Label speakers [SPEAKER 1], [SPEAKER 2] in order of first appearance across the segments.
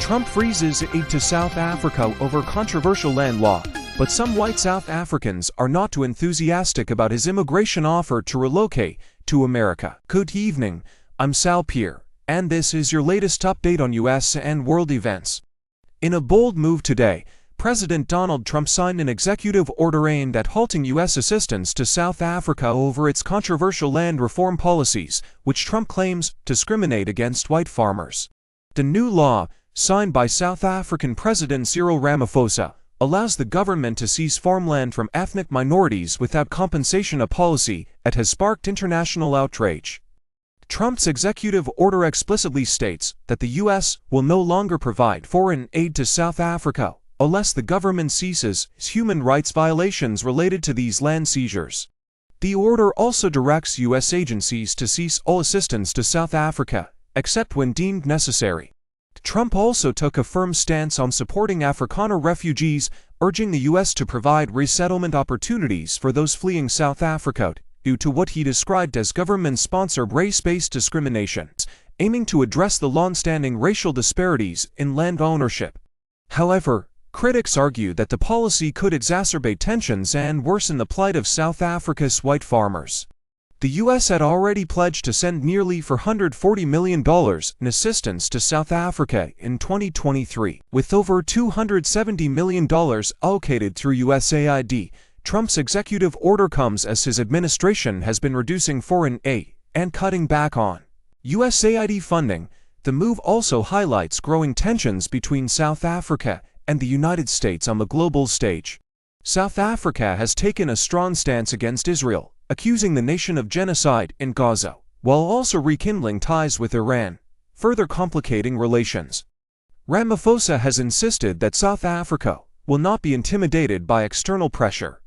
[SPEAKER 1] Trump freezes aid to South Africa over controversial land law, but some white South Africans are not too enthusiastic about his immigration offer to relocate to America. Good evening, I'm Sal Pierre, and this is your latest update on US and world events. In a bold move today, President Donald Trump signed an executive order aimed at halting U.S. assistance to South Africa over its controversial land reform policies, which Trump claims discriminate against white farmers. The new law, signed by South African President Cyril Ramaphosa, allows the government to seize farmland from ethnic minorities without compensation, a policy that has sparked international outrage. Trump's executive order explicitly states that the U.S. will no longer provide foreign aid to South Africa unless the government ceases human rights violations related to these land seizures. The order also directs U.S. agencies to cease all assistance to South Africa, except when deemed necessary. Trump also took a firm stance on supporting Afrikaner refugees, urging the U.S. to provide resettlement opportunities for those fleeing South Africa due to what he described as government-sponsored race-based discrimination, aiming to address the long-standing racial disparities in land ownership. However, critics argue that the policy could exacerbate tensions and worsen the plight of South Africa's white farmers. The U.S. had already pledged to send nearly $440 million in assistance to South Africa in 2023, with over $270 million allocated through USAID. Trump's executive order comes as his administration has been reducing foreign aid and cutting back on USAID funding. The move also highlights growing tensions between South Africa and the United States on the global stage. South Africa has taken a strong stance against Israel, accusing the nation of genocide in Gaza, while also rekindling ties with Iran, further complicating relations. Ramaphosa has insisted that South Africa will not be intimidated by external pressure.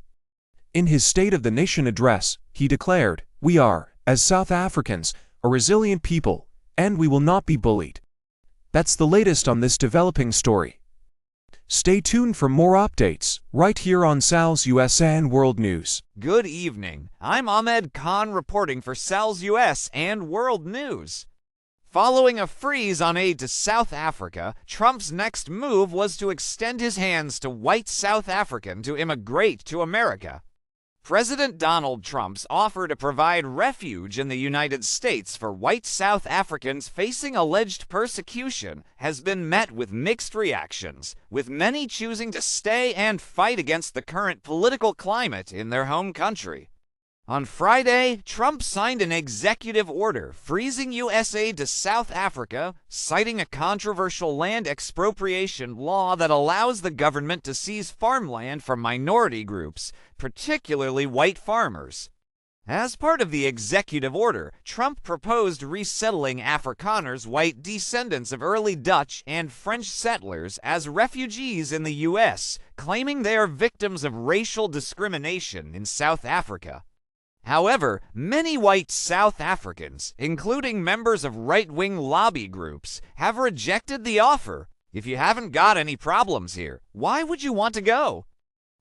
[SPEAKER 1] In his State of the Nation address, he declared, "We are, as South Africans, a resilient people, and we will not be bullied." That's the latest on this developing story. Stay tuned for more updates, right here on Sal's US and World News.
[SPEAKER 2] Good evening. I'm Ahmed Khan reporting for Sal's US and World News. Following a freeze on aid to South Africa, Trump's next move was to extend his hands to white South African to immigrate to America. President Donald Trump's offer to provide refuge in the United States for white South Africans facing alleged persecution has been met with mixed reactions, with many choosing to stay and fight against the current political climate in their home country. On Friday, Trump signed an executive order freezing U.S. aid to South Africa, citing a controversial land expropriation law that allows the government to seize farmland from minority groups, particularly white farmers. As part of the executive order, Trump proposed resettling Afrikaners, white descendants of early Dutch and French settlers, as refugees in the U.S., claiming they are victims of racial discrimination in South Africa. However, many white South Africans, including members of right-wing lobby groups, have rejected the offer. If you haven't got any problems here, why would you want to go?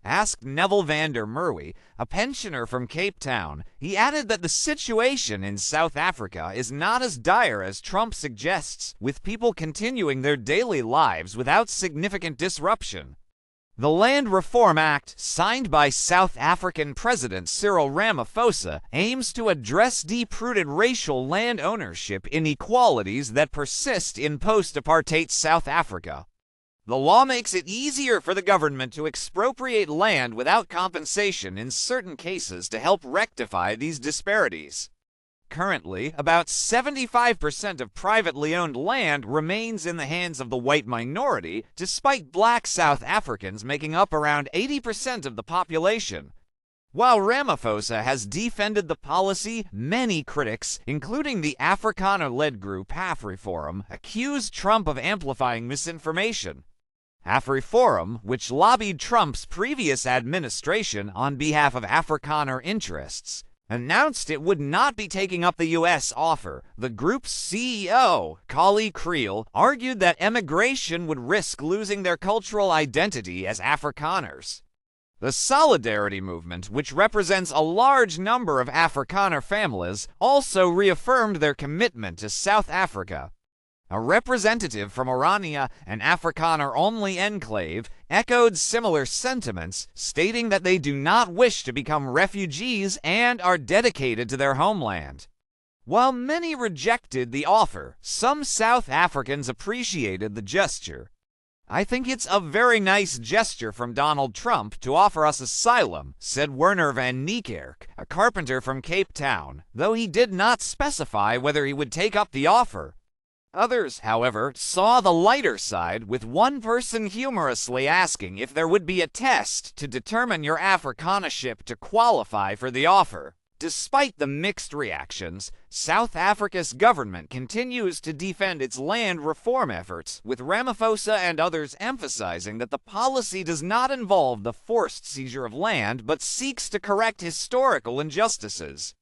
[SPEAKER 2] Asked Neville van der Merwe, a pensioner from Cape Town. He added that the situation in South Africa is not as dire as Trump suggests, with people continuing their daily lives without significant disruption. The Land Reform Act, signed by South African President Cyril Ramaphosa, aims to address deep-rooted racial land ownership inequalities that persist in post-apartheid South Africa. The law makes it easier for the government to expropriate land without compensation in certain cases to help rectify these disparities. Currently, about 75% of privately owned land remains in the hands of the white minority, despite black South Africans making up around 80% of the population. While Ramaphosa has defended the policy, many critics, including the Afrikaner-led group AfriForum, accuse Trump of amplifying misinformation. AfriForum, which lobbied Trump's previous administration on behalf of Afrikaner interests, announced it would not be taking up the U.S. offer. The group's CEO, Cyril, argued that emigration would risk losing their cultural identity as Afrikaners. The Solidarity Movement, which represents a large number of Afrikaner families, also reaffirmed their commitment to South Africa. A representative from Orania, an Afrikaner-only enclave, echoed similar sentiments, stating that they do not wish to become refugees and are dedicated to their homeland. While many rejected the offer, some South Africans appreciated the gesture. "I think it's a very nice gesture from Donald Trump to offer us asylum," said Werner van Niekerk, a carpenter from Cape Town, though he did not specify whether he would take up the offer. Others, however, saw the lighter side, with one person humorously asking if there would be a test to determine your Afrikanership to qualify for the offer. Despite the mixed reactions, South Africa's government continues to defend its land reform efforts, with Ramaphosa and others emphasizing that the policy does not involve the forced seizure of land but seeks to correct historical injustices.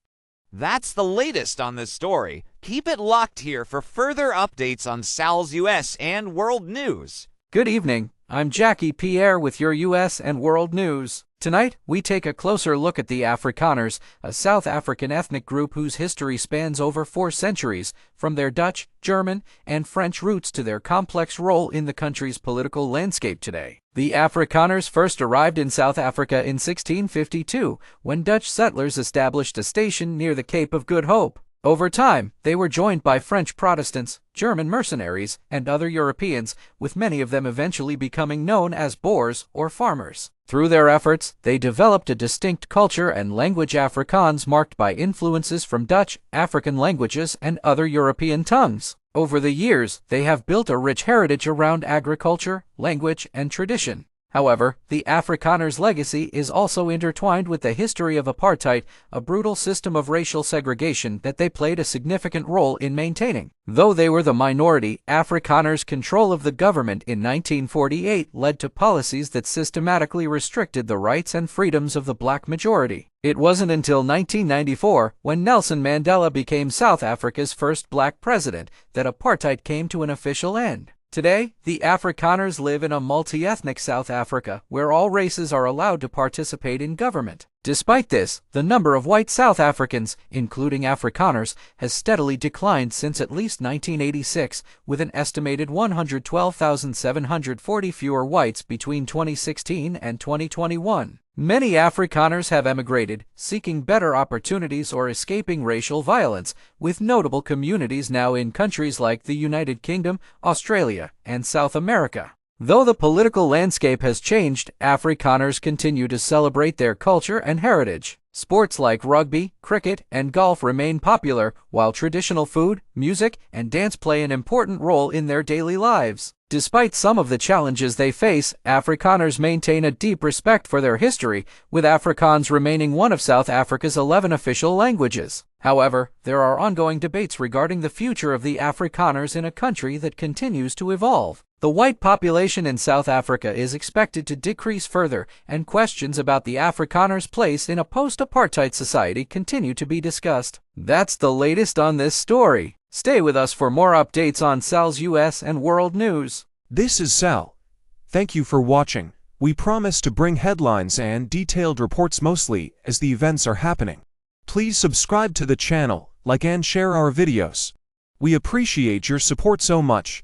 [SPEAKER 2] That's the latest on this story. Keep it locked here for further updates on Sal's US and World News.
[SPEAKER 3] Good evening. I'm Jackie Pierre with your US and World News. Tonight, we take a closer look at the Afrikaners, a South African ethnic group whose history spans over 4 centuries, from their Dutch, German, and French roots to their complex role in the country's political landscape today. The Afrikaners first arrived in South Africa in 1652, when Dutch settlers established a station near the Cape of Good Hope. Over time, they were joined by French Protestants, German mercenaries, and other Europeans, with many of them eventually becoming known as Boers or farmers. Through their efforts, they developed a distinct culture and language Afrikaans marked by influences from Dutch, African languages, and other European tongues. Over the years, they have built a rich heritage around agriculture, language, and tradition. However, the Afrikaners' legacy is also intertwined with the history of apartheid, a brutal system of racial segregation that they played a significant role in maintaining. Though they were the minority, Afrikaners' control of the government in 1948 led to policies that systematically restricted the rights and freedoms of the black majority. It wasn't until 1994, when Nelson Mandela became South Africa's first black president, that apartheid came to an official end. Today, the Afrikaners live in a multi-ethnic South Africa where all races are allowed to participate in government. Despite this, the number of white South Africans, including Afrikaners, has steadily declined since at least 1986, with an estimated 112,740 fewer whites between 2016 and 2021. Many Afrikaners have emigrated, seeking better opportunities or escaping racial violence, with notable communities now in countries like the United Kingdom, Australia, and South America. Though the political landscape has changed, Afrikaners continue to celebrate their culture and heritage. Sports like rugby, cricket, and golf remain popular, while traditional food, music, and dance play an important role in their daily lives. Despite some of the challenges they face, Afrikaners maintain a deep respect for their history, with Afrikaans remaining one of South Africa's 11 official languages. However, there are ongoing debates regarding the future of the Afrikaners in a country that continues to evolve. The white population in South Africa is expected to decrease further, and questions about the Afrikaners' place in a post-apartheid society continue to be discussed. That's the latest on this story. Stay with us for more updates on Sal's US and World News.
[SPEAKER 1] This is Sal. Thank you for watching. We promise to bring headlines and detailed reports mostly as the events are happening. Please subscribe to the channel, like and share our videos. We appreciate your support so much.